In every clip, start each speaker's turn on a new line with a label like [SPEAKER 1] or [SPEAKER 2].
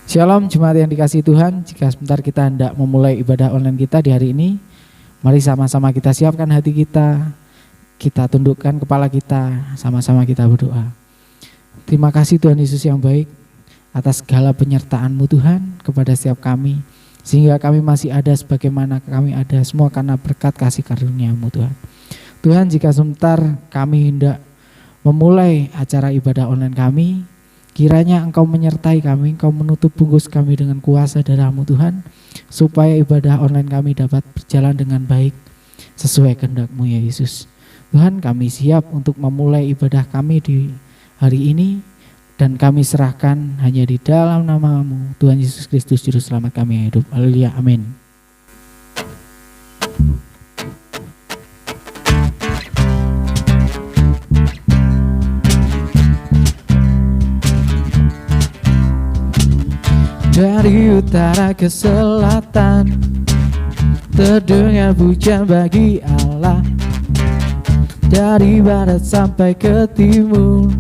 [SPEAKER 1] Shalom jemaat yang dikasihi Tuhan. Jika sebentar kita hendak memulai ibadah online kita di hari ini, mari sama-sama kita siapkan hati kita tundukkan kepala kita, sama-sama kita berdoa. Terima kasih Tuhan Yesus yang baik atas segala penyertaan-Mu Tuhan kepada setiap kami, sehingga kami masih ada sebagaimana kami ada, semua karena berkat kasih karunia-Mu Tuhan. Tuhan, jika sebentar kami hendak memulai acara ibadah online kami, kiranya Engkau menyertai kami, Engkau menutup bungkus kami dengan kuasa darah-Mu Tuhan, supaya ibadah online kami dapat berjalan dengan baik sesuai kehendak-Mu ya Yesus. Tuhan, kami siap untuk memulai ibadah kami di hari ini, dan kami serahkan hanya di dalam nama-Mu, Tuhan Yesus Kristus Juru Selamat kami yang hidup. Haleluya, amin. Dari utara ke selatan, terdengar pujian bagi Allah. Dari barat sampai ke timur,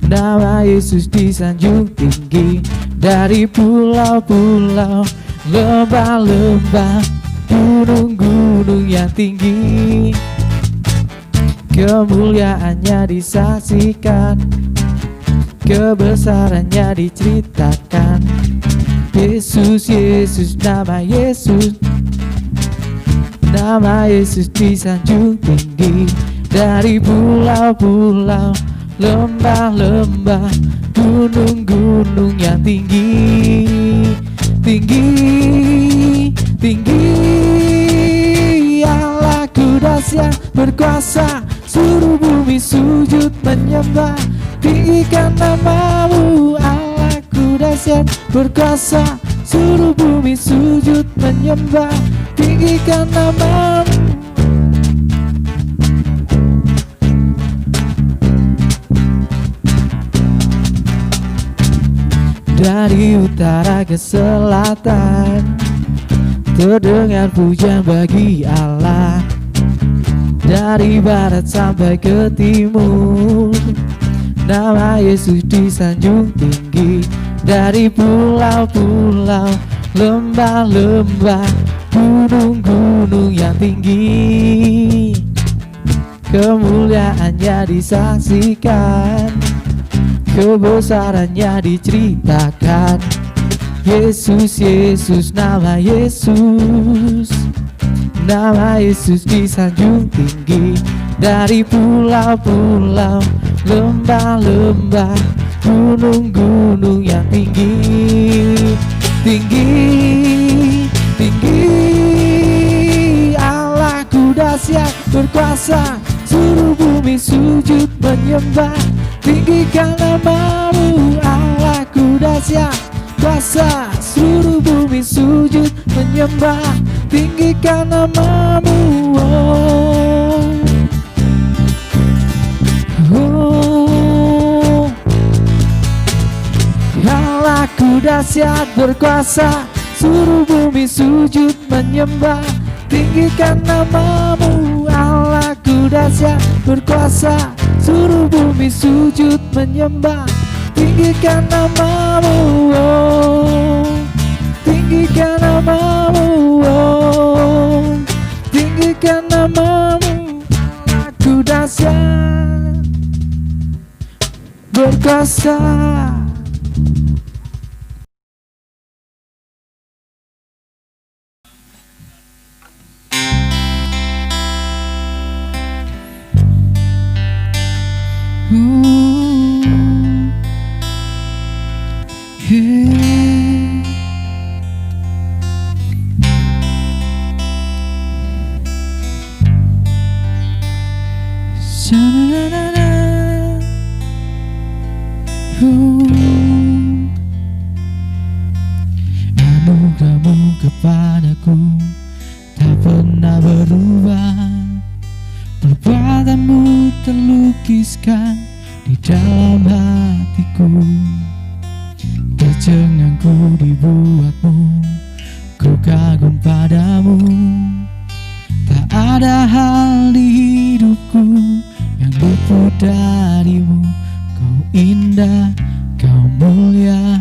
[SPEAKER 1] nama Yesus disanjung tinggi. Dari pulau-pulau, lembah-lembah, gunung-gunung yang tinggi, kemuliaannya disaksikan, kebesarannya diceritakan. Yesus, Yesus, nama Yesus, nama Yesus disanjung tinggi. Dari pulau-pulau, lembah-lembah, gunung-gunung yang tinggi, tinggi, tinggi. Allahku dahsyat berkuasa, seluruh bumi sujud menyembah. Tinggikan nama-Mu, Allahku dahsyat berkuasa, seluruh bumi sujud menyembah. Tinggikan nama-Mu. Dari utara ke selatan, terdengar pujian bagi Allah. Dari barat sampai ke timur, nama Yesus disanjung tinggi. Dari pulau-pulau, lembah-lembah, gunung-gunung yang tinggi, kemuliaannya disaksikan, kebesarannya diceritakan. Yesus, Yesus, nama Yesus, nama Yesus disanjung tinggi. Dari pulau-pulau, lembah-lembah, gunung-gunung yang tinggi, tinggi, tinggi. Allahku dahsyat berkuasa, seluruh bumi sujud menyembah. Tinggikan nama-Mu, Allahku dahsyat kuasa, seluruh bumi sujud menyembah. Tinggikan nama-Mu, oh. Oh, Allahku dahsyat berkuasa, seluruh bumi sujud menyembah. Tinggikan nama-Mu, Allahku dahsyat berkuasa, seluruh bumi sujud menyembah. Tinggikan nama-Mu, oh. Tinggikan nama-Mu, oh. Tinggikan nama-Mu, Allahku dahsyat berkuasa. Anugerah-Mu kepadaku tak pernah berubah, perbuatan-Mu terlukiskan di dalam hatiku. Tercengangku dibuat-Mu, ku kagum padamu. Tak ada hal di hidupku yang luput dari-Mu. Kau indah, Kau mulia,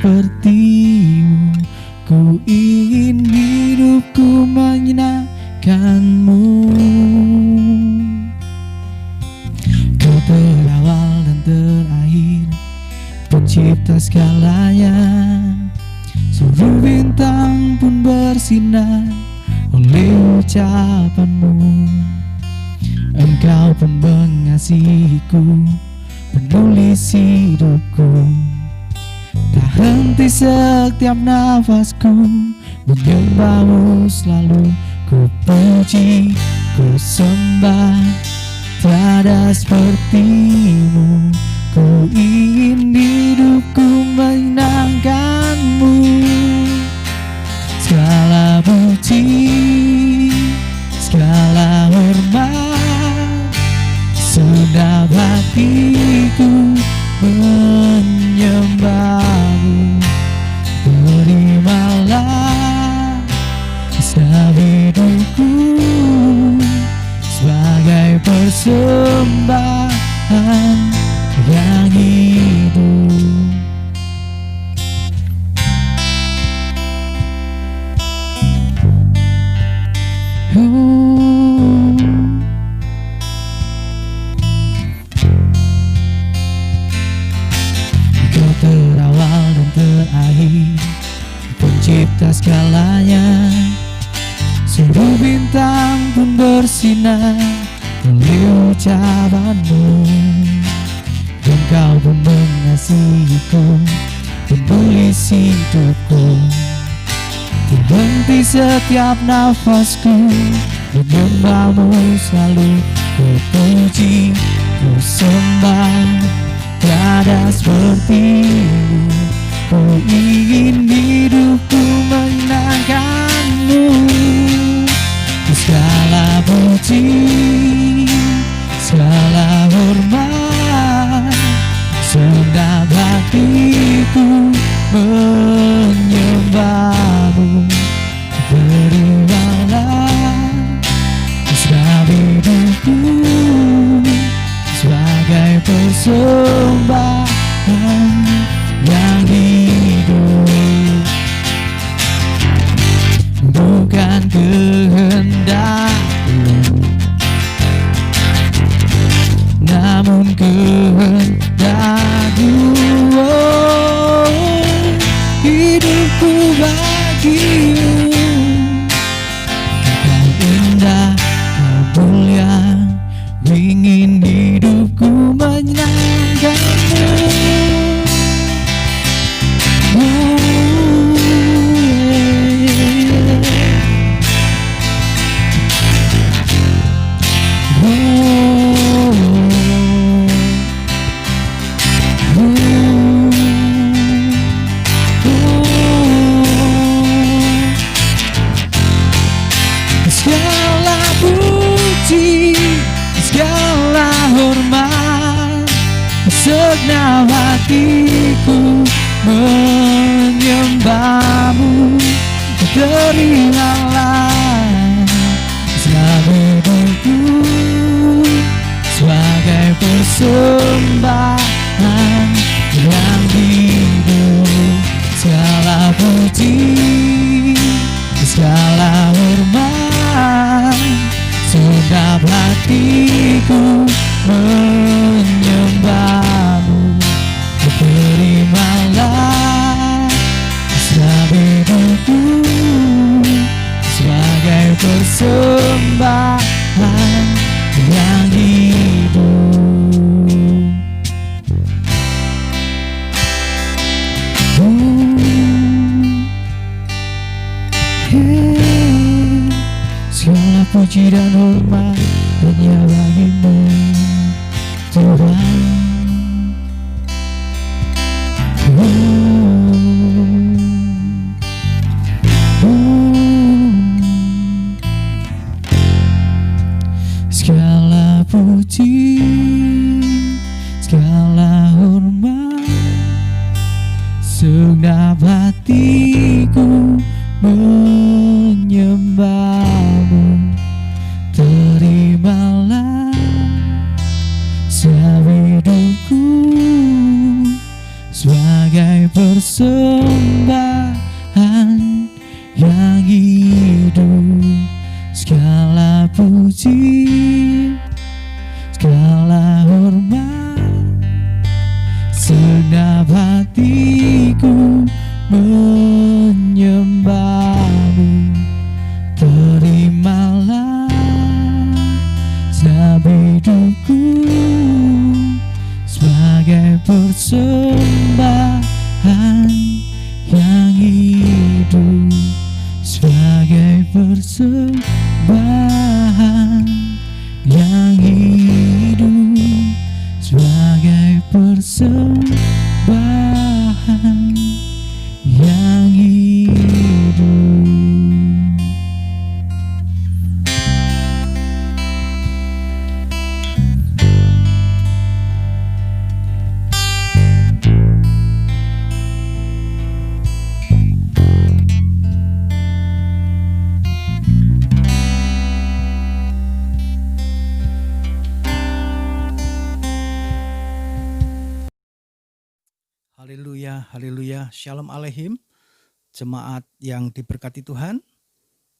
[SPEAKER 1] sepertimu. Ku ingin hidupku menyenangkanmu. Kau terawal dan terakhir, pencipta segalanya. Seluruh bintang pun bersinar oleh ucapanmu. Engkau pun mengasihiku, penulis hidupku. Tak henti setiap nafasku, menyembahmu selalu ku puji, ku sembah. Tiada sepertimu, ku ingin hidupku menyenangkanmu. Segala puji, segala hormat, segenap hatiku menyembahmu. Terimalah setiap hidupku sebagai persembahan yang hidup. Kau terawal dan terakhir, pencipta segalanya. Seluruh bintang pun bersinar oleh ucapanmu. Engkau pun mengasihiku, penulis hidupku. Berhenti setiap nafasku, menyembahmu selalu ku puji, ku sembah. Tiada sepertimu, ku ingin hidupku menyenangkanmu. Segala puji, segala hormat, segenap hatiku menyembahmu. Terimalah setiap hidupku sebagai persembahan yang hidup. Bukan kehendakku, namun kehendakmu. Oh, hidupku bagimu. Kau indah, kau mulia, ingin hidupku menyenangkanmu. Segala puji, segala hormat, segenap hatiku menyembahmu. Terimalah setiap hidupku sebagai persembahan yang hidup. Segala puji, segala hormat, segenap hatiku menyembahmu. Terimalah setiap hidupku sebagai persembahan yang hidup. Segala puji dan hormat hanya bagimu, Tuhan. Segala puji, segala hormat, segenap hatiku menyembahmu. Terimalah setiap hidupku sebagai sebagai persembahan yang hidup. Segala puji, segala hormat, segenap hatiku menyembahmu. Terimalah segenap hidupku sebagai persembahan yang hidup, sebagai persembahan yang hidup, sebagai persembahan yang hidup.
[SPEAKER 2] Haleluya, haleluya, shalom aleihim, jemaat yang diberkati Tuhan.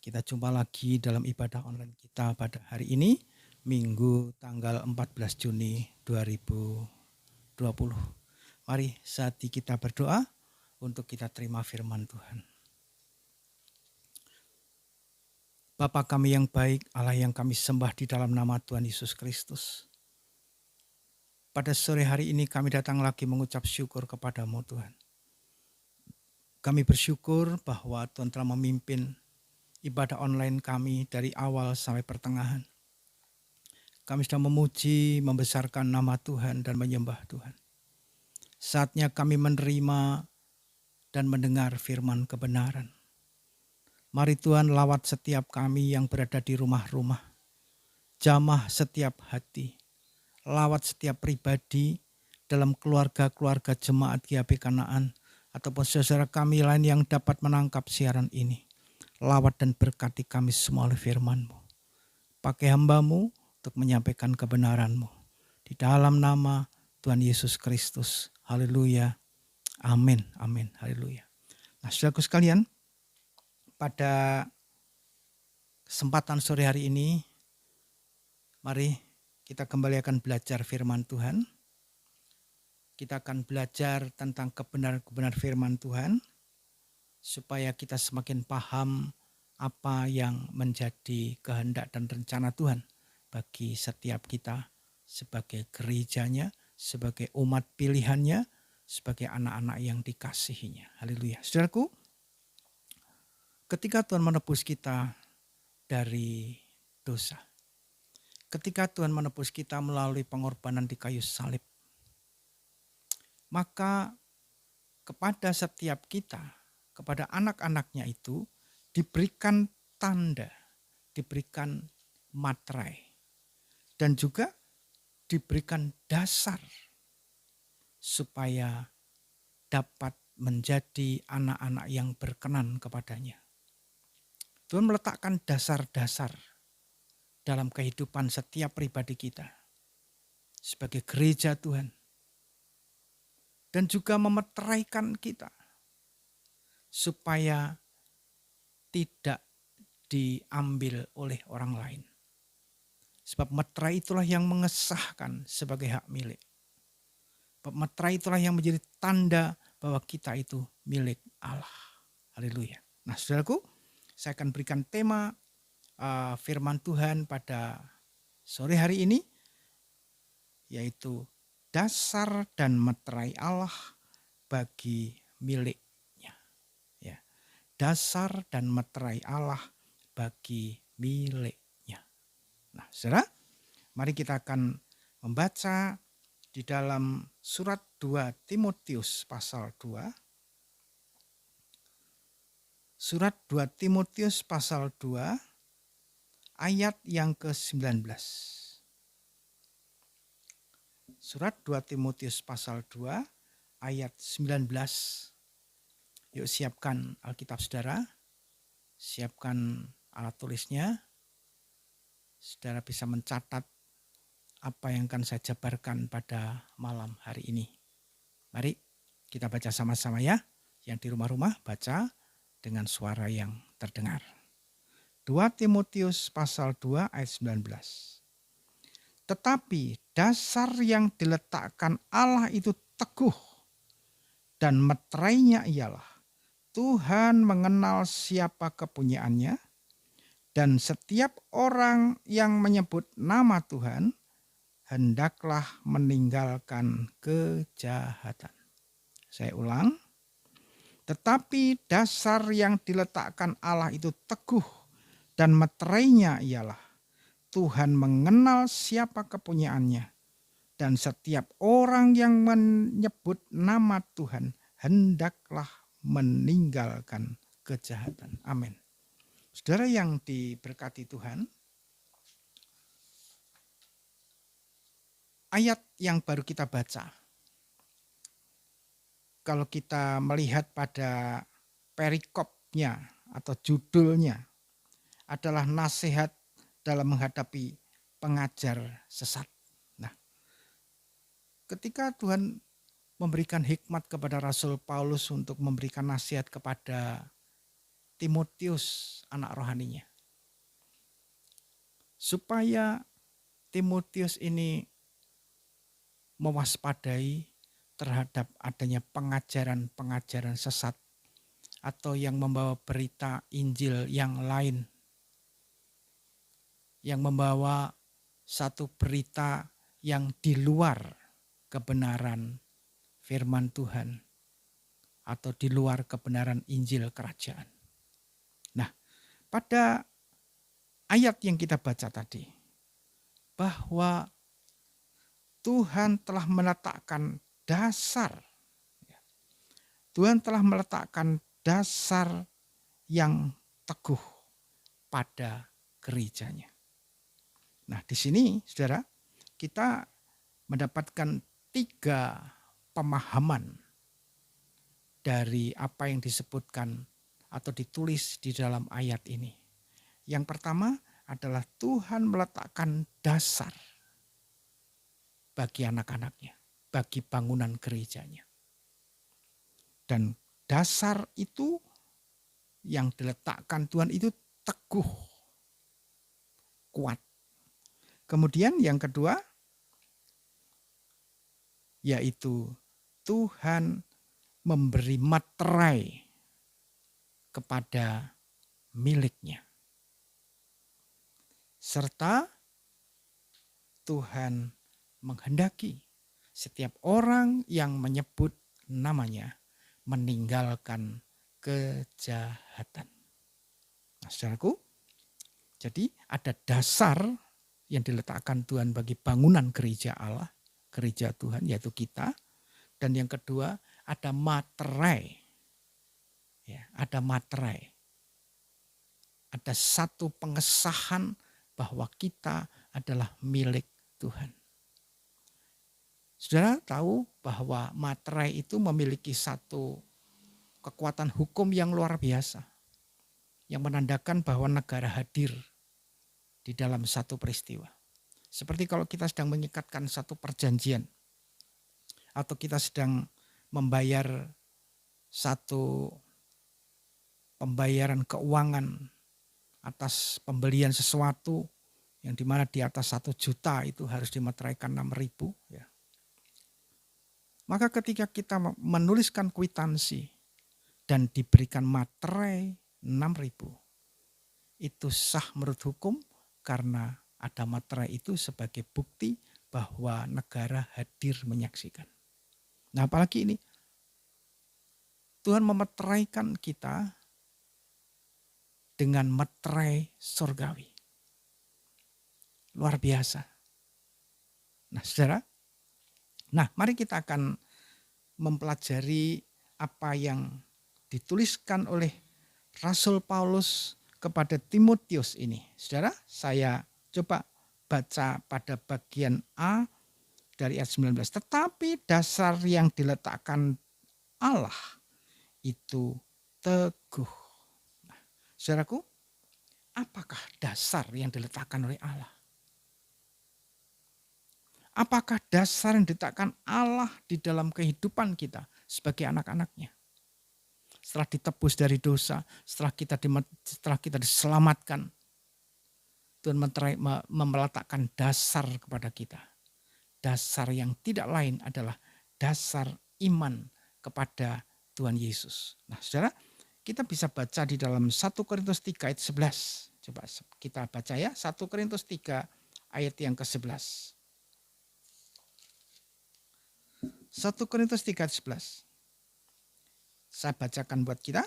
[SPEAKER 2] Kita jumpa lagi dalam ibadah online kita pada hari ini, Minggu tanggal 14 Juni 2020. Mari saat kita berdoa untuk kita terima firman Tuhan. Bapa kami yang baik, Allah yang kami sembah di dalam nama Tuhan Yesus Kristus. Pada sore hari ini kami datang lagi mengucap syukur kepadamu Tuhan. Kami bersyukur bahwa Tuhan telah memimpin ibadah online kami dari awal sampai pertengahan. Kami sudah memuji, membesarkan nama Tuhan dan menyembah Tuhan. Saatnya kami menerima dan mendengar firman kebenaran. Mari Tuhan lawat setiap kami yang berada di rumah-rumah. Jamah setiap hati. Lawat setiap pribadi dalam keluarga-keluarga jemaat GHB Kanaan ataupun saudara kami lain yang dapat menangkap siaran ini. Lawat dan berkati kami semua oleh firman-Mu. Pakai hamba-Mu untuk menyampaikan kebenaran-Mu. Di dalam nama Tuhan Yesus Kristus. Haleluya. Amin. Amin. Haleluya. Nah, saudaraku sekalian, pada kesempatan sore hari ini, mari kita kembali akan belajar firman Tuhan. Kita akan belajar tentang kebenaran-kebenaran firman Tuhan, supaya kita semakin paham apa yang menjadi kehendak dan rencana Tuhan bagi setiap kita sebagai gerejanya, sebagai umat pilihannya, sebagai anak-anak yang dikasihinya. Haleluya. Saudaraku, ketika Tuhan menebus kita dari dosa, ketika Tuhan menebus kita melalui pengorbanan di kayu salib, maka kepada setiap kita, kepada anak-anaknya itu diberikan tanda, diberikan materai, dan juga diberikan dasar supaya dapat menjadi anak-anak yang berkenan kepadanya. Tuhan meletakkan dasar-dasar dalam kehidupan setiap pribadi kita sebagai gereja Tuhan, dan juga memeteraikan kita supaya tidak diambil oleh orang lain. Sebab meterai itulah yang mengesahkan sebagai hak milik. Sebab meterai itulah yang menjadi tanda bahwa kita itu milik Allah. Haleluya. Nah, saudaraku, saya akan berikan tema firman Tuhan pada sore hari ini, yaitu dasar dan meterai Allah bagi miliknya. Ya, dasar dan meterai Allah bagi miliknya. Nah, saudara, mari kita akan membaca di dalam surat 2 Timotius pasal 2. Surat 2 Timotius pasal 2 ayat yang ke-19. Surat 2 Timotius pasal 2 ayat 19. Yuk siapkan Alkitab saudara, siapkan alat tulisnya. Saudara bisa mencatat apa yang akan saya jabarkan pada malam hari ini. Mari Kita baca sama-sama ya. Yang di rumah-rumah baca dengan suara yang terdengar. 2 Timotius pasal 2 ayat 19. Tetapi dasar yang diletakkan Allah itu teguh dan meterainya ialah Tuhan mengenal siapa kepunyaannya dan setiap orang yang menyebut nama Tuhan hendaklah meninggalkan kejahatan. Saya ulang. Tetapi dasar yang diletakkan Allah itu teguh dan meterainya ialah Tuhan mengenal siapa kepunyaannya dan setiap orang yang menyebut nama Tuhan hendaklah meninggalkan kejahatan. Amin. Saudara yang diberkati Tuhan, ayat yang baru kita baca, kalau kita melihat pada perikopnya atau judulnya adalah nasihat dalam menghadapi pengajar sesat. Nah, ketika Tuhan memberikan hikmat kepada Rasul Paulus untuk memberikan nasihat kepada Timotius, anak rohaninya, supaya Timotius ini mewaspadai terhadap adanya pengajaran-pengajaran sesat atau yang membawa berita Injil yang lain, yang membawa satu berita yang di luar kebenaran firman Tuhan atau di luar kebenaran Injil kerajaan. Nah, pada ayat yang kita baca tadi, bahwa Tuhan telah meletakkan dasar. Tuhan telah meletakkan dasar yang teguh pada gerejanya. Nah, di sini saudara, kita mendapatkan 3 pemahaman dari apa yang disebutkan atau ditulis di dalam ayat ini. Yang pertama adalah Tuhan meletakkan dasar bagi anak-anaknya, bagi bangunan gerejanya. Dan dasar itu yang diletakkan Tuhan itu teguh, kuat. Kemudian yang kedua, yaitu Tuhan memberi materai kepada miliknya. Serta Tuhan menghendaki setiap orang yang menyebut namanya meninggalkan kejahatan. Nah, saudaraku, jadi ada dasar yang diletakkan Tuhan bagi bangunan gereja Allah, gereja Tuhan yaitu kita. Dan yang kedua ada materai. Ya, ada materai. Ada satu pengesahan bahwa kita adalah milik Tuhan. Saudara tahu bahwa materai itu memiliki satu kekuatan hukum yang luar biasa. Yang menandakan bahwa negara hadir di dalam satu peristiwa. Seperti kalau kita sedang mengikatkan satu perjanjian. Atau kita sedang membayar satu pembayaran keuangan atas pembelian sesuatu yang dimana di atas 1 juta itu harus dimateraikan 6.000 ya. Maka ketika kita menuliskan kwitansi dan diberikan materai 6.000, itu sah menurut hukum karena ada materai itu sebagai bukti bahwa negara hadir menyaksikan. Nah, apalagi ini Tuhan memeteraikan kita dengan materai surgawi. Luar biasa. Nah, saudara, mari kita akan mempelajari apa yang dituliskan oleh Rasul Paulus kepada Timotius ini. Saudara, saya coba baca pada bagian A dari ayat 19. Tetapi dasar yang diletakkan Allah itu teguh. Nah, saudaraku, apakah dasar yang diletakkan oleh Allah? Apakah dasar yang diletakkan Allah di dalam kehidupan kita sebagai anak-anaknya. Setelah ditebus dari dosa, setelah kita diselamatkan, Tuhan meletakkan dasar kepada kita. Dasar yang tidak lain adalah dasar iman kepada Tuhan Yesus. Nah, saudara, kita bisa baca di dalam 1 Korintus 3 ayat 11. Coba kita baca ya, 1 Korintus 3 ayat yang ke-11. 1 Korintus 3 ayat 11. Saya bacakan buat kita.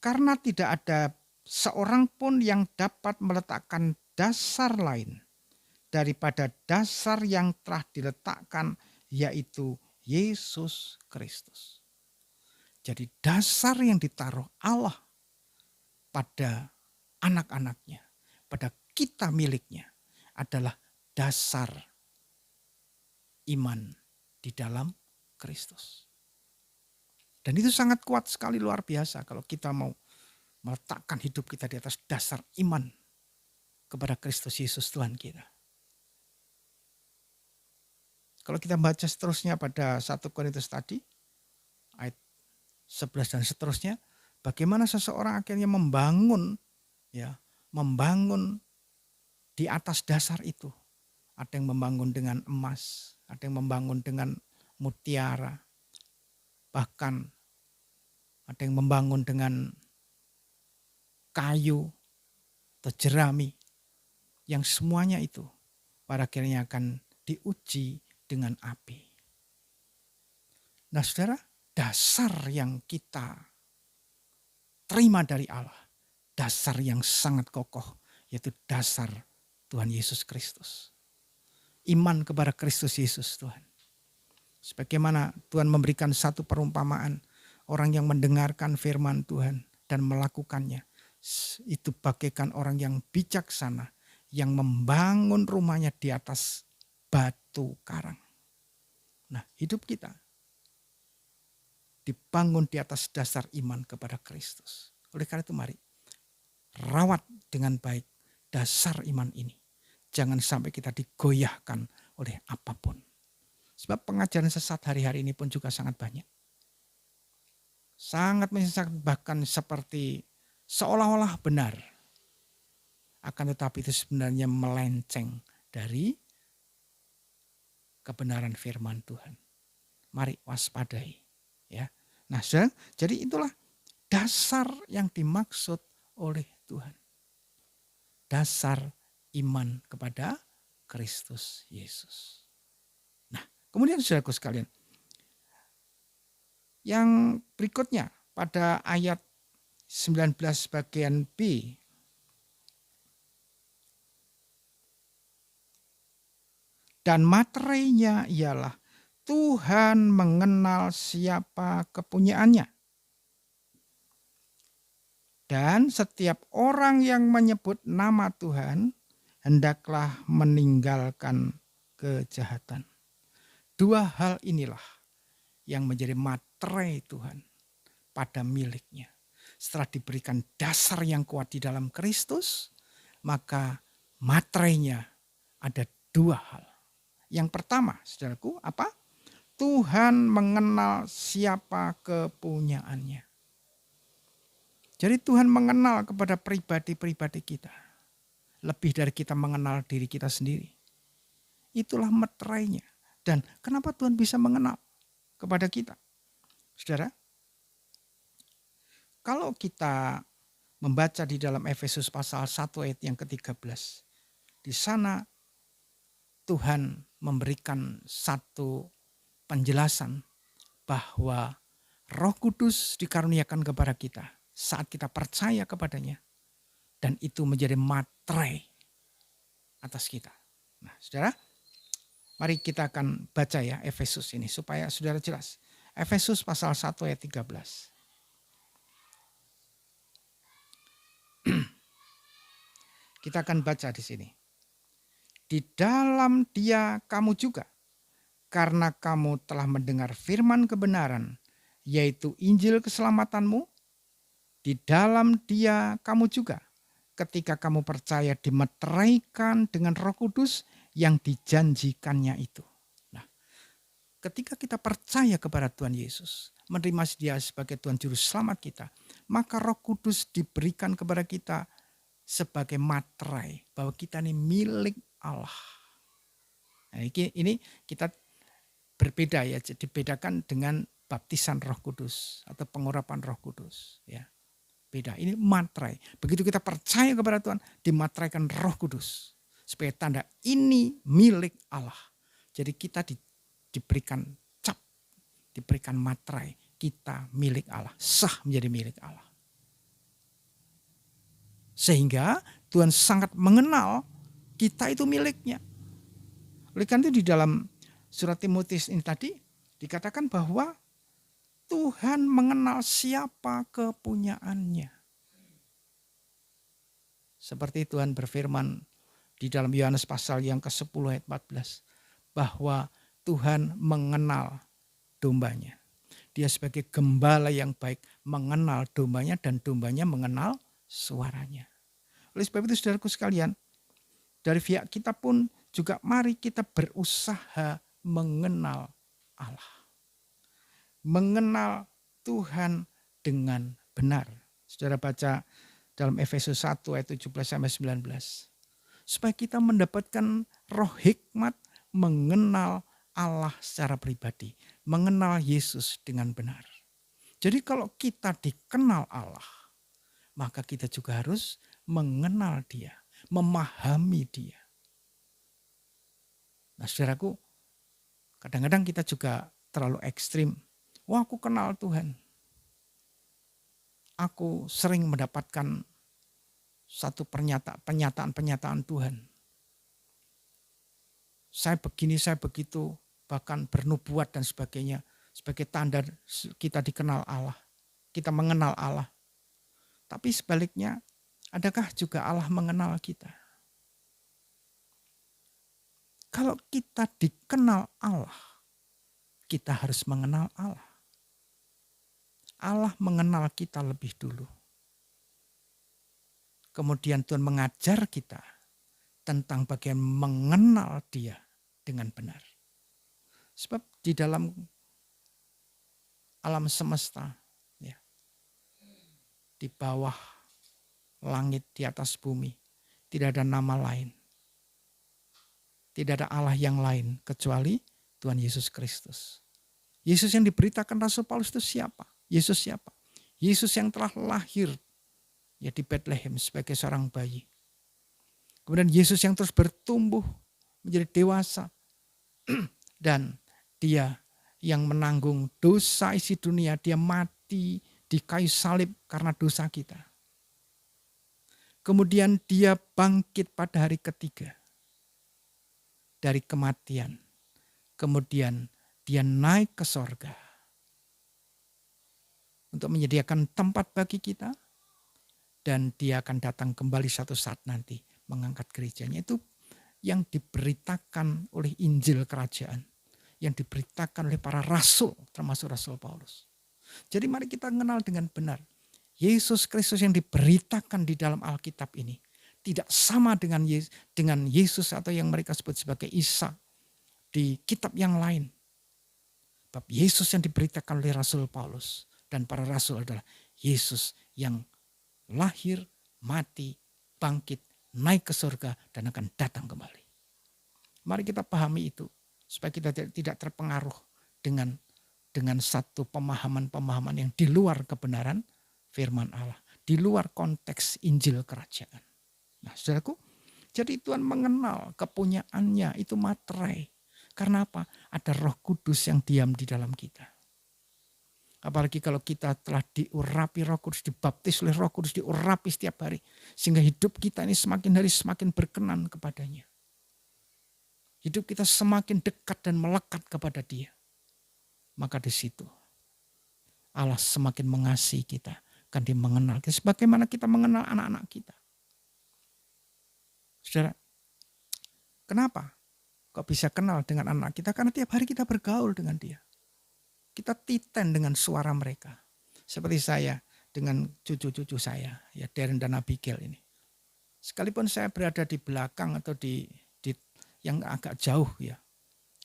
[SPEAKER 2] Karena tidak ada seorang pun yang dapat meletakkan dasar lain daripada dasar yang telah diletakkan, yaitu Yesus Kristus. Jadi dasar yang ditaruh Allah pada anak-anaknya, pada kita miliknya adalah dasar iman di dalam Kristus. Dan itu sangat kuat sekali, luar biasa kalau kita mau meletakkan hidup kita di atas dasar iman kepada Kristus Yesus Tuhan kita. Kalau kita baca seterusnya pada 1 Korintus tadi, ayat 11 dan seterusnya, bagaimana seseorang akhirnya membangun di atas dasar itu. Ada yang membangun dengan emas, ada yang membangun dengan mutiara, bahkan ada yang membangun dengan kayu atau jerami, yang semuanya itu pada akhirnya akan diuji dengan api. Nah, saudara, dasar yang kita terima dari Allah, dasar yang sangat kokoh, yaitu dasar Tuhan Yesus Kristus. Iman kepada Kristus Yesus Tuhan. Sebagaimana Tuhan memberikan satu perumpamaan, orang yang mendengarkan firman Tuhan dan melakukannya, itu bagaikan orang yang bijaksana yang membangun rumahnya di atas batu karang. Nah, hidup kita dibangun di atas dasar iman kepada Kristus. Oleh karena itu mari rawat dengan baik dasar iman ini. Jangan sampai kita digoyahkan oleh apapun. Sebab pengajaran sesat hari-hari ini pun juga sangat banyak. Sangat menyesatkan, bahkan seperti seolah-olah benar. Akan tetapi itu sebenarnya melenceng dari kebenaran firman Tuhan. Mari waspadai. Ya. Nah, jadi itulah dasar yang dimaksud oleh Tuhan. Dasar iman kepada Kristus Yesus. Nah, kemudian saudaraku sekalian, yang berikutnya pada ayat 19 bagian B. Dan materainya ialah Tuhan mengenal siapa kepunyaannya. Dan setiap orang yang menyebut nama Tuhan hendaklah meninggalkan kejahatan. Dua hal inilah yang menjadi materai Tuhan pada miliknya. Setelah diberikan dasar yang kuat di dalam Kristus, maka materainya ada dua hal. Yang pertama, saudaraku, apa? Tuhan mengenal siapa kepunyaannya. Jadi Tuhan mengenal kepada pribadi-pribadi kita. Lebih dari kita mengenal diri kita sendiri. Itulah materainya. Dan kenapa Tuhan bisa mengenal kepada kita? Saudara, kalau kita membaca di dalam Efesus pasal 1 ayat yang ke-13. Di sana Tuhan memberikan satu penjelasan bahwa Roh Kudus dikaruniakan kepada kita saat kita percaya kepadanya. Dan itu menjadi materai atas kita. Nah, saudara, mari kita akan baca ya Efesus ini supaya saudara jelas. Efesus pasal 1 ayat 13. Kita akan baca di sini. Di dalam Dia kamu juga, karena kamu telah mendengar firman kebenaran, yaitu Injil keselamatanmu. Di dalam Dia kamu juga, ketika kamu percaya, dimeteraikan dengan Roh Kudus yang dijanjikannya itu. Nah, ketika kita percaya kepada Tuhan Yesus, menerima Dia sebagai Tuhan Juru Selamat kita, maka Roh Kudus diberikan kepada kita sebagai materai bahwa kita ini milik Allah. Nah, ini kita berbeda ya, jadi dibedakan dengan baptisan Roh Kudus atau pengurapan Roh Kudus ya. Beda, ini materai. Begitu kita percaya kepada Tuhan, dimateraikan Roh Kudus sebagai tanda ini milik Allah. Jadi kita diberikan cap, diberikan materai, kita milik Allah, sah menjadi milik Allah. Sehingga Tuhan sangat mengenal kita itu miliknya. Oleh karena itu di dalam surat Timotius ini tadi dikatakan bahwa Tuhan mengenal siapa kepunyaannya. Seperti Tuhan berfirman di dalam Yohanes pasal yang ke-10 ayat 14. Bahwa Tuhan mengenal dombanya. Dia sebagai gembala yang baik mengenal dombanya dan dombanya mengenal suaranya. Oleh sebab itu saudaraku sekalian, dari pihak kita pun juga mari kita berusaha mengenal Allah. Mengenal Tuhan dengan benar. Saudara baca dalam Efesus 1 ayat 17-19. Supaya kita mendapatkan roh hikmat mengenal Allah secara pribadi. Mengenal Yesus dengan benar. Jadi kalau kita dikenal Allah, maka kita juga harus mengenal Dia, memahami Dia. Nah saudaraku, kadang-kadang kita juga terlalu ekstrim. Wah, aku kenal Tuhan. Aku sering mendapatkan satu pernyataan Tuhan. Saya begini, saya begitu, bahkan bernubuat dan sebagainya. Sebagai tanda kita dikenal Allah. Kita mengenal Allah. Tapi sebaliknya, adakah juga Allah mengenal kita? Kalau kita dikenal Allah, kita harus mengenal Allah. Allah mengenal kita lebih dulu. Kemudian Tuhan mengajar kita tentang bagaimana mengenal Dia dengan benar. Sebab di dalam alam semesta, ya, di bawah langit, di atas bumi, tidak ada nama lain. Tidak ada Allah yang lain kecuali Tuhan Yesus Kristus. Yesus yang diberitakan Rasul Paulus itu siapa? Yesus siapa? Yesus yang telah lahir ya di Bethlehem sebagai seorang bayi. Kemudian Yesus yang terus bertumbuh menjadi dewasa. Dan Dia yang menanggung dosa isi dunia. Dia mati di kayu salib karena dosa kita. Kemudian Dia bangkit pada hari ketiga dari kematian. Kemudian Dia naik ke sorga untuk menyediakan tempat bagi kita. Dan Dia akan datang kembali satu saat nanti mengangkat gerejanya. Itu yang diberitakan oleh Injil Kerajaan. Yang diberitakan oleh para rasul, termasuk Rasul Paulus. Jadi mari kita mengenal dengan benar. Yesus Kristus yang diberitakan di dalam Alkitab ini tidak sama dengan Yesus atau yang mereka sebut sebagai Isa di kitab yang lain. Bab Yesus yang diberitakan oleh Rasul Paulus dan para rasul adalah Yesus yang lahir, mati, bangkit, naik ke surga dan akan datang kembali. Mari kita pahami itu supaya kita tidak terpengaruh dengan satu pemahaman-pemahaman yang di luar kebenaran firman Allah, di luar konteks Injil Kerajaan. Nah, saudaraku, jadi Tuhan mengenal kepunyaannya itu materai. Karena apa? Ada Roh Kudus yang diam di dalam kita. Apalagi kalau kita telah diurapi Roh Kudus, dibaptis oleh Roh Kudus, diurapi setiap hari. Sehingga hidup kita ini semakin hari semakin berkenan kepadanya. Hidup kita semakin dekat dan melekat kepada Dia. Maka di situ Allah semakin mengasihi kita. Kan Dia mengenal kita. Sebagaimana kita mengenal anak-anak kita. Saudara, kenapa kok bisa kenal dengan anak kita? Karena tiap hari kita bergaul dengan dia. Kita titen dengan suara mereka. Seperti saya dengan cucu-cucu saya, ya Darren dan Abigail ini. Sekalipun saya berada di belakang atau di yang agak jauh ya.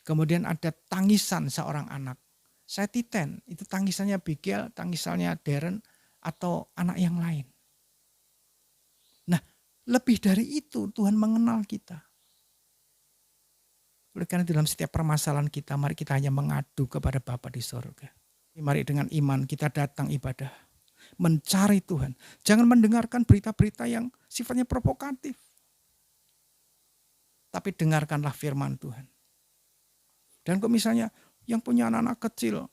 [SPEAKER 2] Kemudian ada tangisan seorang anak. saya titen, itu tangisannya Abigail, tangisannya Darren, atau anak yang lain. Nah, lebih dari itu Tuhan mengenal kita. Oleh karena dalam setiap permasalahan kita, mari kita hanya mengadu kepada Bapa di sorga. Mari dengan iman kita datang ibadah. Mencari Tuhan. Jangan mendengarkan berita-berita yang sifatnya provokatif. Tapi dengarkanlah firman Tuhan. Dan kalau misalnya yang punya anak-anak kecil,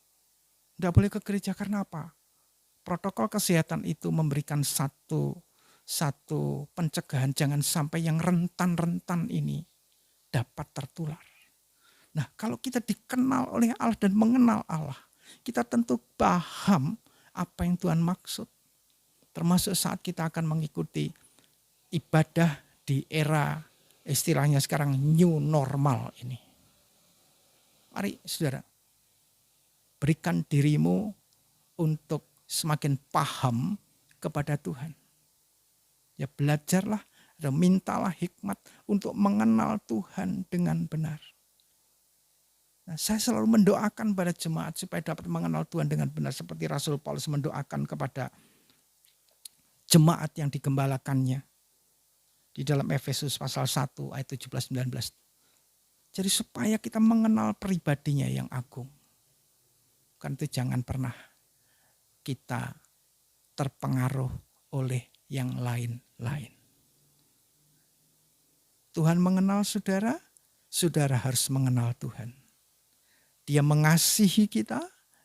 [SPEAKER 2] tidak boleh ke gereja karena apa? Protokol kesehatan itu memberikan satu pencegahan, jangan sampai yang rentan-rentan ini dapat tertular. Nah, kalau kita dikenal oleh Allah dan mengenal Allah, kita tentu paham apa yang Tuhan maksud. Termasuk saat kita akan mengikuti ibadah di era istilahnya sekarang new normal ini. Mari saudara, berikan dirimu untuk semakin paham kepada Tuhan. Ya belajarlah dan mintalah hikmat untuk mengenal Tuhan dengan benar. Nah, saya selalu mendoakan pada jemaat supaya dapat mengenal Tuhan dengan benar. Seperti Rasul Paulus mendoakan kepada jemaat yang digembalakannya. Di dalam Efesus pasal 1 ayat 17-19. Jadi supaya kita mengenal pribadinya yang agung. Kan itu jangan pernah kita terpengaruh oleh yang lain-lain. Tuhan mengenal saudara, saudara harus mengenal Tuhan. Dia mengasihi kita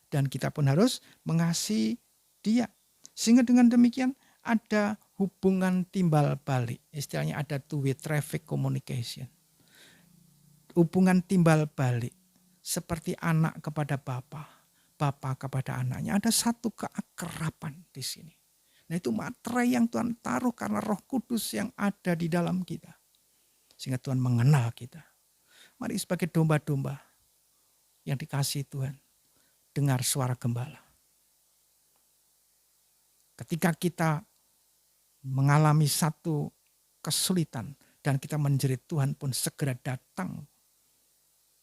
[SPEAKER 2] dan kita pun harus mengasihi dia. Sehingga dengan demikian ada hubungan timbal balik. Istilahnya ada two-way traffic communication. Hubungan timbal balik. Seperti anak kepada bapa kepada anaknya. Ada satu keakraban di sini. Nah itu materai yang Tuhan taruh karena Roh Kudus yang ada di dalam kita. Sehingga Tuhan mengenal kita. Mari sebagai domba-domba yang dikasihi Tuhan, dengar suara gembala. Ketika kita mengalami satu kesulitan dan kita menjerit, Tuhan pun segera datang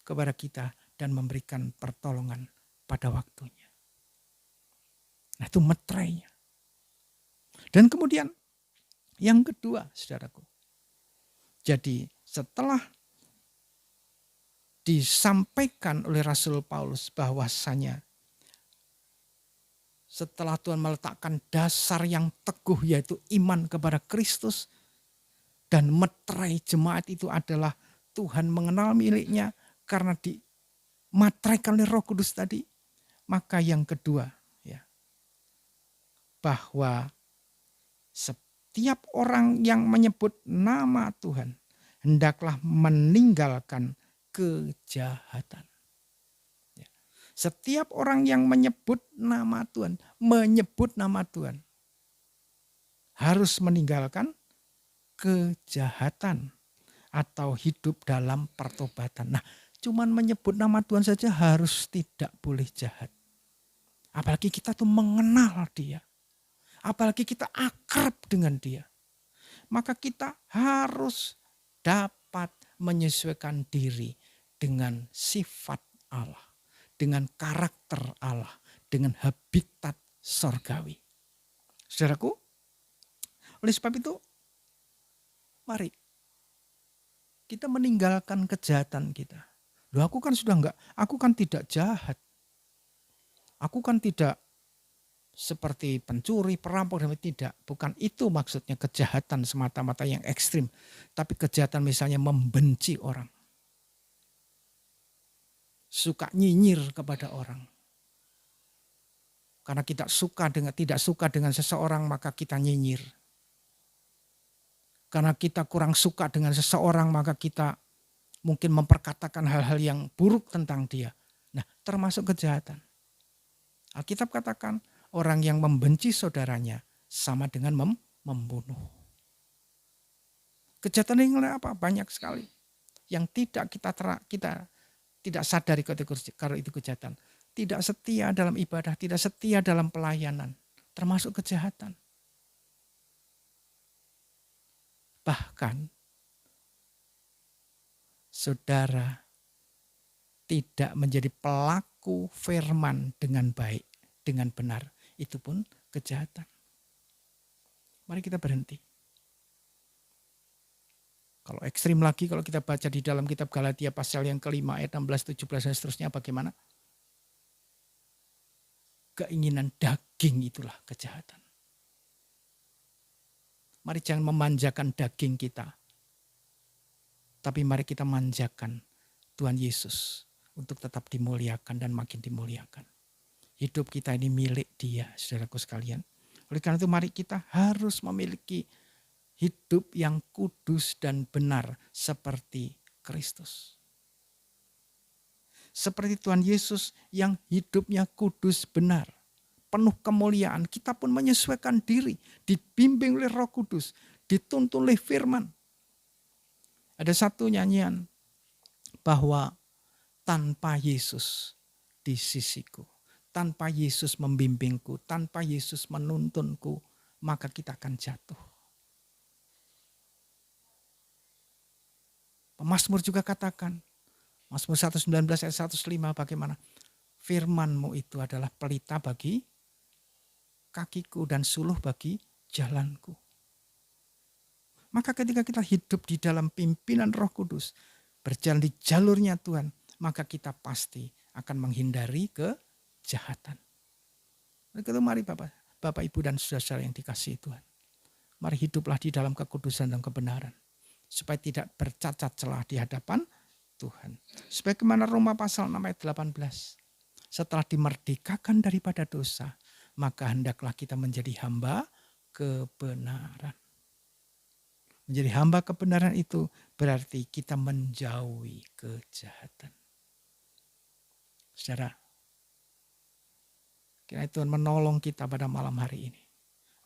[SPEAKER 2] kepada kita dan memberikan pertolongan pada waktunya. Nah itu meterainya. Dan kemudian yang kedua saudaraku. Jadi setelah disampaikan oleh Rasul Paulus bahwasanya setelah Tuhan meletakkan dasar yang teguh yaitu iman kepada Kristus dan meterai jemaat itu adalah Tuhan mengenal miliknya karena dimateraikan oleh Roh Kudus tadi. Maka yang kedua ya, bahwa setiap orang yang menyebut nama Tuhan hendaklah meninggalkan kejahatan. Ya. Setiap orang yang menyebut nama Tuhan harus meninggalkan kejahatan atau hidup dalam pertobatan. Nah, cuman menyebut nama Tuhan saja harus tidak boleh jahat. Apalagi kita tuh mengenal dia. Apalagi kita akrab dengan dia. Maka kita harus dapat menyesuaikan diri dengan sifat Allah, dengan karakter Allah, dengan habitat sorgawi. Saudaraku, oleh sebab itu, mari kita meninggalkan kejahatan kita. Loh, aku kan tidak jahat. Aku kan tidak seperti pencuri, perampok, dan tidak. Bukan itu maksudnya kejahatan semata-mata yang ekstrim. Tapi kejahatan misalnya membenci orang. Suka nyinyir kepada orang. Karena tidak suka dengan seseorang maka kita nyinyir. Karena kita kurang suka dengan seseorang maka kita mungkin memperkatakan hal-hal yang buruk tentang dia. Nah, termasuk kejahatan. Alkitab katakan orang yang membenci saudaranya sama dengan membunuh. Kejahatan yang apa? Banyak sekali. Yang tidak kita tidak sadari kalau itu kejahatan. Tidak setia dalam ibadah, tidak setia dalam pelayanan. Termasuk kejahatan. Bahkan saudara tidak menjadi pelaku berlaku firman dengan baik, dengan benar, itu pun kejahatan. Mari kita berhenti. Kalau ekstrim lagi, kalau kita baca di dalam kitab Galatia pasal yang kelima ayat 16, 17 dan seterusnya bagaimana? Keinginan daging itulah kejahatan. Mari jangan memanjakan daging kita. Tapi mari kita manjakan Tuhan Yesus untuk tetap dimuliakan dan makin dimuliakan. Hidup kita ini milik Dia, saudaraku sekalian. Oleh karena itu mari kita harus memiliki hidup yang kudus dan benar seperti Kristus. Seperti Tuhan Yesus yang hidupnya kudus benar, penuh kemuliaan. Kita pun menyesuaikan diri, dibimbing oleh Roh Kudus, dituntun oleh firman. Ada satu nyanyian bahwa tanpa Yesus di sisiku, tanpa Yesus membimbingku, tanpa Yesus menuntunku, maka kita akan jatuh. Mazmur juga katakan, Mazmur 119 ayat 105 bagaimana? Firman-Mu itu adalah pelita bagi kakiku dan suluh bagi jalanku. Maka ketika kita hidup di dalam pimpinan Roh Kudus, berjalan di jalurnya Tuhan, maka kita pasti akan menghindari kejahatan. Begitu mari Bapak Ibu dan saudara-saudara yang dikasihi Tuhan. Mari hiduplah di dalam kekudusan dan kebenaran. Supaya tidak bercacat celah di hadapan Tuhan. Sebagaimana Roma pasal 6 ayat 18. Setelah dimerdekakan daripada dosa, maka hendaklah kita menjadi hamba kebenaran. Menjadi hamba kebenaran itu berarti kita menjauhi kejahatan. Saudara, kiranya Tuhan menolong kita pada malam hari ini.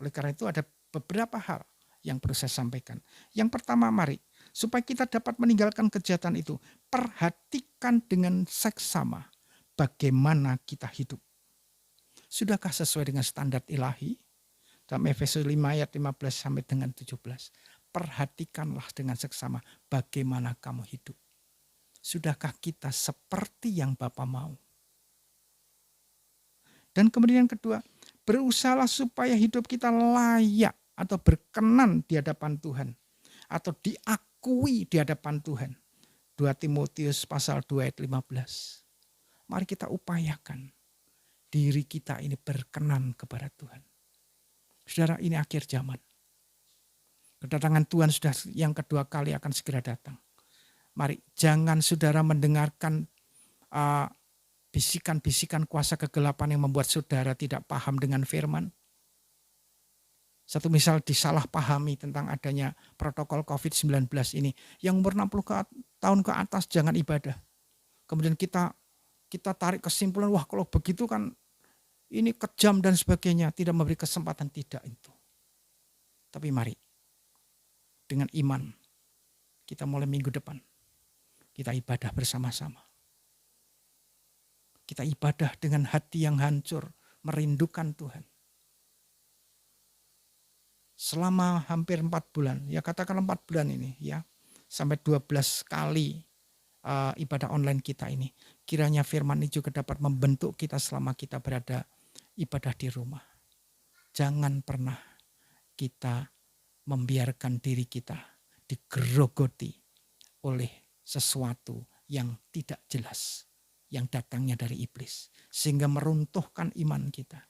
[SPEAKER 2] Oleh karena itu ada beberapa hal yang perlu saya sampaikan. Yang pertama mari, supaya kita dapat meninggalkan kejahatan itu, perhatikan dengan seksama bagaimana kita hidup. Sudahkah sesuai dengan standar ilahi? Dalam Efesus 5 ayat 15 sampai dengan 17. Perhatikanlah dengan seksama bagaimana kamu hidup. Sudahkah kita seperti yang Bapa mau? Dan kemudian yang kedua, berusahalah supaya hidup kita layak atau berkenan di hadapan Tuhan. Atau diakui di hadapan Tuhan. 2 Timotius pasal 2 ayat 15. Mari kita upayakan diri kita ini berkenan kepada Tuhan. Saudara, ini akhir zaman. Kedatangan Tuhan sudah yang kedua kali akan segera datang. Mari jangan saudara mendengarkan bisikan-bisikan kuasa kegelapan yang membuat saudara tidak paham dengan firman. Satu misal disalahpahami tentang adanya protokol COVID-19 ini. Yang umur 60 tahun ke atas jangan ibadah. Kemudian kita tarik kesimpulan, wah kalau begitu kan ini kejam dan sebagainya. Tidak memberi kesempatan, tidak itu. Tapi mari, dengan iman, kita mulai minggu depan. Kita ibadah bersama-sama. Kita ibadah dengan hati yang hancur, merindukan Tuhan. Selama hampir 4 bulan, ya katakan 4 bulan ini ya, sampai 12 kali ibadah online kita ini. Kiranya firman ini juga dapat membentuk kita selama kita berada ibadah di rumah. Jangan pernah kita membiarkan diri kita digerogoti oleh sesuatu yang tidak jelas, yang datangnya dari iblis. Sehingga meruntuhkan iman kita.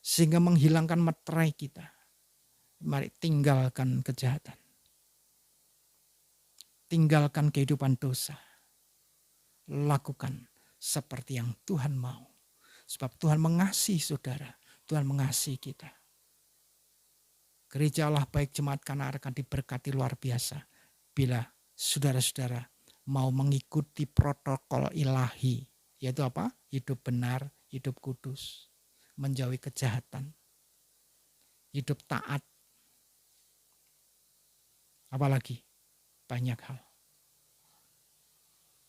[SPEAKER 2] Sehingga menghilangkan materai kita. Mari tinggalkan kejahatan. Tinggalkan kehidupan dosa. Lakukan seperti yang Tuhan mau. Sebab Tuhan mengasihi saudara. Tuhan mengasihi kita. Gereja Allah baik jemaat Kana akan diberkati luar biasa. Bila saudara-saudara mau mengikuti protokol ilahi. Yaitu apa? Hidup benar, hidup kudus. Menjauhi kejahatan. Hidup taat. Apalagi banyak hal.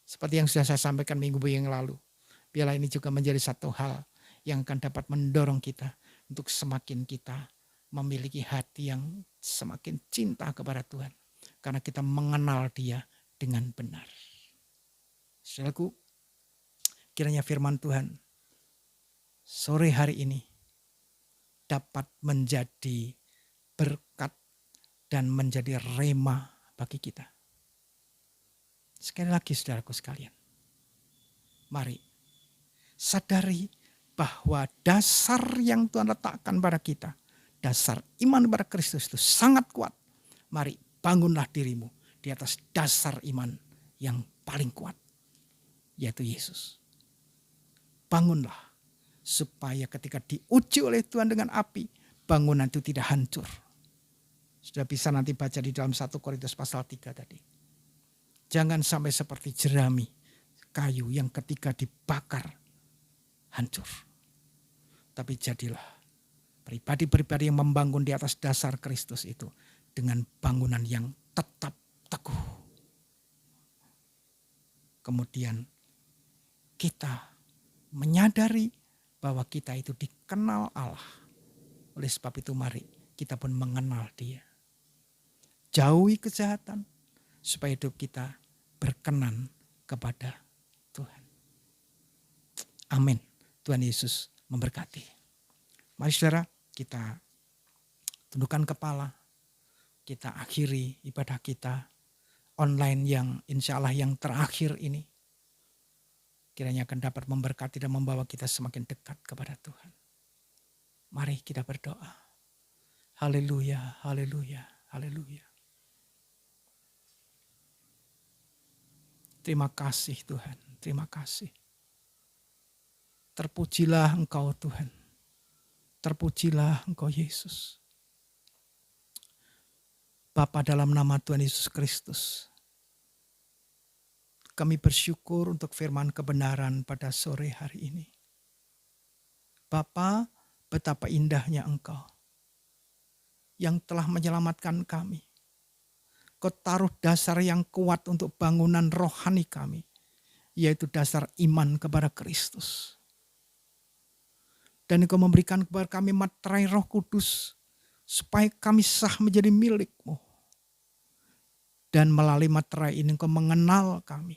[SPEAKER 2] Seperti yang sudah saya sampaikan minggu yang lalu. Biarlah ini juga menjadi satu hal yang akan dapat mendorong kita untuk semakin kita memiliki hati yang semakin cinta kepada Tuhan. Karena kita mengenal Dia dengan benar. Saudaraku, Kiranya firman Tuhan sore hari ini dapat menjadi berkat dan menjadi rema bagi kita. Sekali lagi saudaraku sekalian, mari sadari bahwa dasar yang Tuhan letakkan pada kita, dasar iman pada Kristus itu sangat kuat. Mari bangunlah dirimu di atas dasar iman yang paling kuat, yaitu Yesus. Bangunlah supaya ketika diuji oleh Tuhan dengan api, bangunan itu tidak hancur. Sudah bisa nanti baca di dalam 1 Korintus pasal 3 tadi. Jangan sampai seperti jerami kayu yang ketika dibakar hancur. Tapi jadilah pribadi-pribadi yang membangun di atas dasar Kristus itu dengan bangunan yang tetap teguh. Kemudian kita menyadari bahwa kita itu dikenal Allah. Oleh sebab itu mari kita pun mengenal Dia. Jauhi kejahatan supaya hidup kita berkenan kepada Tuhan. Amin. Tuhan Yesus memberkati. Mari saudara, kita tundukkan kepala. Kita akhiri ibadah kita online yang insya Allah yang terakhir ini. Kiranya akan dapat memberkati dan membawa kita semakin dekat kepada Tuhan. Mari kita berdoa. Haleluya, haleluya, haleluya. Terima kasih Tuhan, terima kasih. Terpujilah Engkau Tuhan. Terpujilah Engkau Yesus. Bapa, dalam nama Tuhan Yesus Kristus, kami bersyukur untuk firman kebenaran pada sore hari ini. Bapa, betapa indahnya Engkau yang telah menyelamatkan kami. Kau taruh dasar yang kuat untuk bangunan rohani kami, yaitu dasar iman kepada Kristus. Dan Engkau memberikan kepada kami materai Roh Kudus, supaya kami sah menjadi milik-Mu. Dan melalui materai ini Engkau mengenal kami.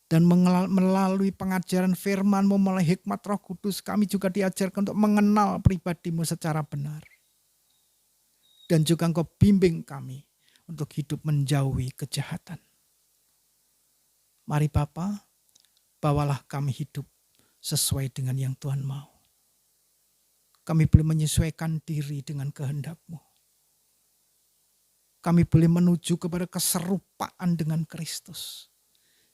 [SPEAKER 2] Dan melalui pengajaran firman-Mu, melalui hikmat Roh Kudus, kami juga diajarkan untuk mengenal pribadi-Mu secara benar. Dan juga Engkau bimbing kami untuk hidup menjauhi kejahatan. Mari Bapa, bawalah kami hidup sesuai dengan yang Tuhan mau. Kami boleh menyesuaikan diri dengan kehendak-Mu. Kami boleh menuju kepada keserupaan dengan Kristus.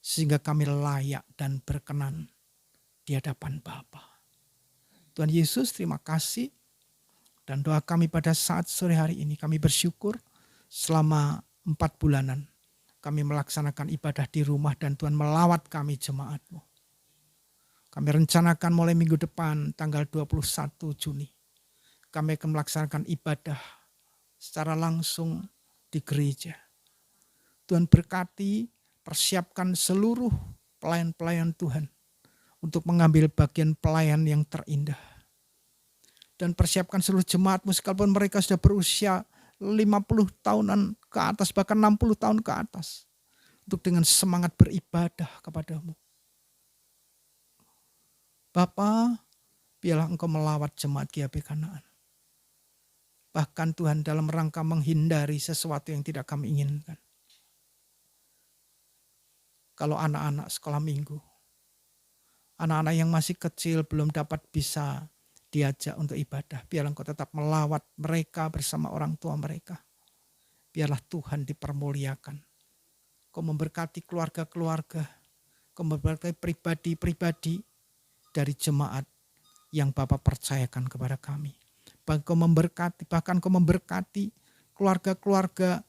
[SPEAKER 2] Sehingga kami layak dan berkenan di hadapan Bapa. Tuhan Yesus, terima kasih. Dan doa kami pada saat sore hari ini, kami bersyukur selama 4 bulanan kami melaksanakan ibadah di rumah dan Tuhan melawat kami jemaat-Mu. Kami rencanakan mulai minggu depan tanggal 21 Juni. Kami akan melaksanakan ibadah secara langsung di gereja. Tuhan berkati, persiapkan seluruh pelayan-pelayan Tuhan untuk mengambil bagian pelayan yang terindah. Dan persiapkan seluruh jemaat-Mu sekalipun mereka sudah berusia 50 tahunan ke atas, bahkan 60 tahun ke atas. Untuk dengan semangat beribadah kepada-Mu. Bapa, biarlah Engkau melawat jemaat GHB Kanaan. Bahkan Tuhan dalam rangka menghindari sesuatu yang tidak kami inginkan. Kalau anak-anak sekolah minggu, anak-anak yang masih kecil belum dapat bisa diajak untuk ibadah. Biarlah Engkau tetap melawat mereka bersama orang tua mereka. Biarlah Tuhan dipermuliakan. Kau memberkati keluarga-keluarga. Kau memberkati pribadi-pribadi dari jemaat yang Bapa percayakan kepada kami. Bahkan Kau memberkati keluarga-keluarga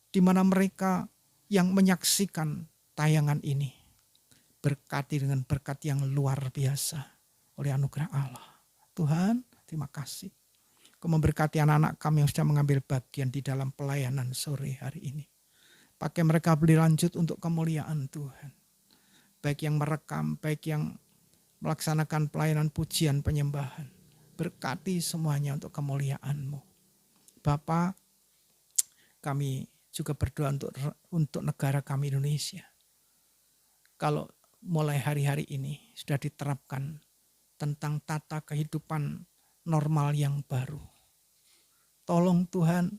[SPEAKER 2] di mana mereka yang menyaksikan tayangan ini. Berkati dengan berkat yang luar biasa oleh anugerah Allah. Tuhan, terima kasih. Kau memberkati anak-anak kami yang sudah mengambil bagian di dalam pelayanan sore hari ini. Pakai mereka boleh lanjut untuk kemuliaan Tuhan. Baik yang merekam, baik yang melaksanakan pelayanan pujian penyembahan. Berkati semuanya untuk kemuliaan-Mu. Bapa, kami juga berdoa untuk negara kami Indonesia. Kalau mulai hari-hari ini sudah diterapkan tentang tata kehidupan normal yang baru. Tolong Tuhan,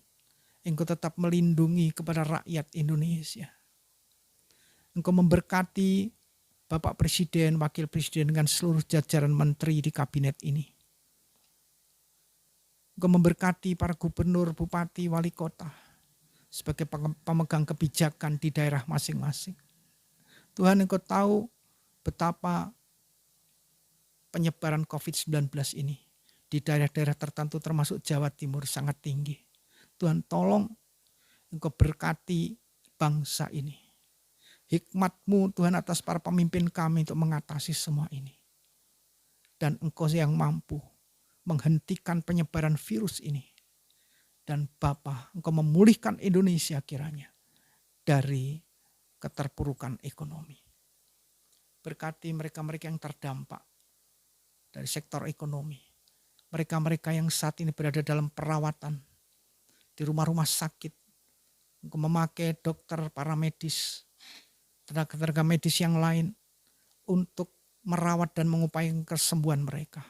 [SPEAKER 2] Engkau tetap melindungi kepada rakyat Indonesia. Engkau memberkati Bapak Presiden, Wakil Presiden dengan seluruh jajaran menteri di kabinet ini. Engkau memberkati para gubernur, bupati, wali kota sebagai pemegang kebijakan di daerah masing-masing. Tuhan, Engkau tahu betapa penyebaran COVID-19 ini di daerah-daerah tertentu termasuk Jawa Timur sangat tinggi. Tuhan, tolong Engkau berkati bangsa ini. Hikmat-Mu Tuhan atas para pemimpin kami untuk mengatasi semua ini. Dan Engkau yang mampu menghentikan penyebaran virus ini. Dan Bapa, Engkau memulihkan Indonesia kiranya dari keterpurukan ekonomi. Berkati mereka-mereka yang terdampak dari sektor ekonomi. Mereka-mereka yang saat ini berada dalam perawatan di rumah-rumah sakit. Engkau memakai dokter, para medis, tenaga-tenaga medis yang lain untuk merawat dan mengupayakan kesembuhan mereka.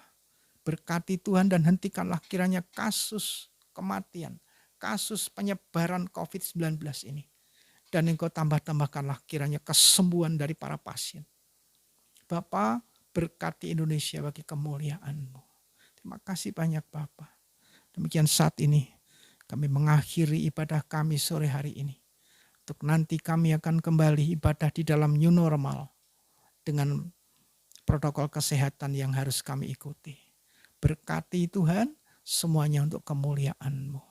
[SPEAKER 2] Berkati Tuhan dan hentikanlah kiranya kasus kematian, kasus penyebaran COVID-19 ini. Dan Engkau tambah-tambahkanlah kiranya kesembuhan dari para pasien. Bapa, berkati Indonesia bagi kemuliaan-Mu. Terima kasih banyak Bapa. Demikian saat ini kami mengakhiri ibadah kami sore hari ini. Untuk nanti kami akan kembali ibadah di dalam new normal dengan protokol kesehatan yang harus kami ikuti. Berkati Tuhan semuanya untuk kemuliaan-Mu.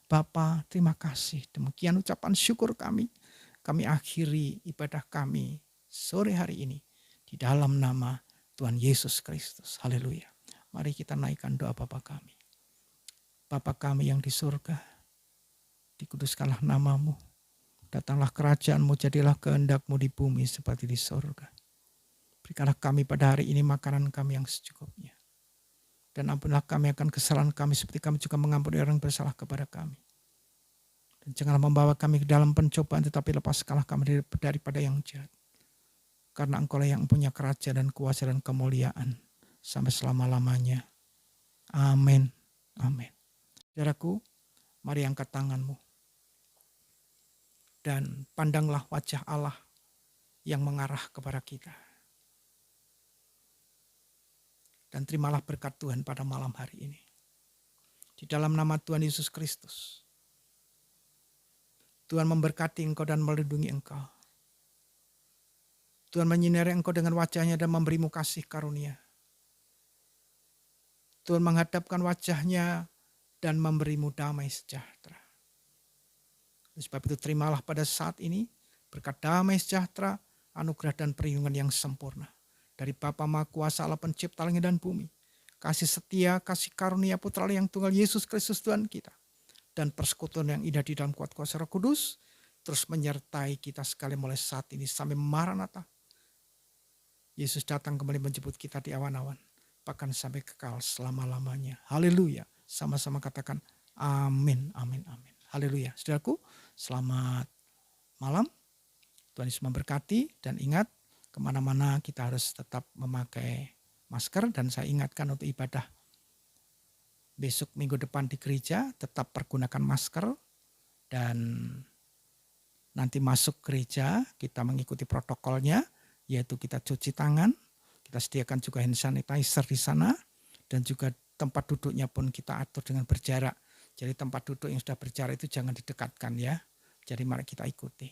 [SPEAKER 2] Bapa, terima kasih. Demikian ucapan syukur kami. Kami akhiri ibadah kami sore hari ini di dalam nama Tuhan Yesus Kristus. Haleluya. Mari kita naikkan doa Bapa kami. Bapa kami yang di surga, dikuduskanlah nama-Mu. Datanglah kerajaan-Mu, jadilah kehendak-Mu di bumi seperti di surga. Berikanlah kami pada hari ini makanan kami yang secukupnya. Dan ampunilah kami akan kesalahan kami seperti kami juga mengampuni orang yang bersalah kepada kami. Dan janganlah membawa kami ke dalam pencobaan, tetapi lepaskanlah kami daripada yang jahat. Karena Engkau-lah yang punya kerajaan dan kuasa dan kemuliaan sampai selama-lamanya. Amin. Amin. Saudaraku, mari angkat tanganmu. Dan pandanglah wajah Allah yang mengarah kepada kita. Dan terimalah berkat Tuhan pada malam hari ini. Di dalam nama Tuhan Yesus Kristus. Tuhan memberkati engkau dan melindungi engkau. Tuhan menyinari engkau dengan wajahnya dan memberimu kasih karunia. Tuhan menghadapkan wajahnya dan memberimu damai sejahtera. Sebab itu terimalah pada saat ini berkat damai sejahtera, anugerah dan perlindungan yang sempurna. Dari Bapa Maha Kuasa Allah Pencipta langit dan bumi. Kasih setia, kasih karunia Putra yang tunggal Yesus Kristus Tuhan kita. Dan persekutuan yang indah di dalam kuat kuasa Roh Kudus. Terus menyertai kita sekali mulai saat ini sampai Maranatha. Yesus datang kembali menjemput kita di awan-awan. Bahkan sampai kekal selama-lamanya. Haleluya. Sama-sama katakan amin, amin, amin. Haleluya. Saudaraku, selamat malam. Tuhan Yesus memberkati dan ingat, kemana-mana kita harus tetap memakai masker. Dan saya ingatkan untuk ibadah besok minggu depan di gereja tetap pergunakan masker. Dan nanti masuk gereja kita mengikuti protokolnya, yaitu kita cuci tangan. Kita sediakan juga hand sanitizer di sana. Dan juga tempat duduknya pun kita atur dengan berjarak. Jadi tempat duduk yang sudah berjarak itu jangan didekatkan ya. Jadi mari kita ikuti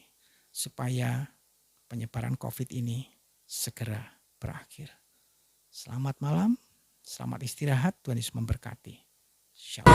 [SPEAKER 2] supaya penyebaran COVID ini segera berakhir. Selamat malam, selamat istirahat, Tuhan Yesus memberkati. Shalom.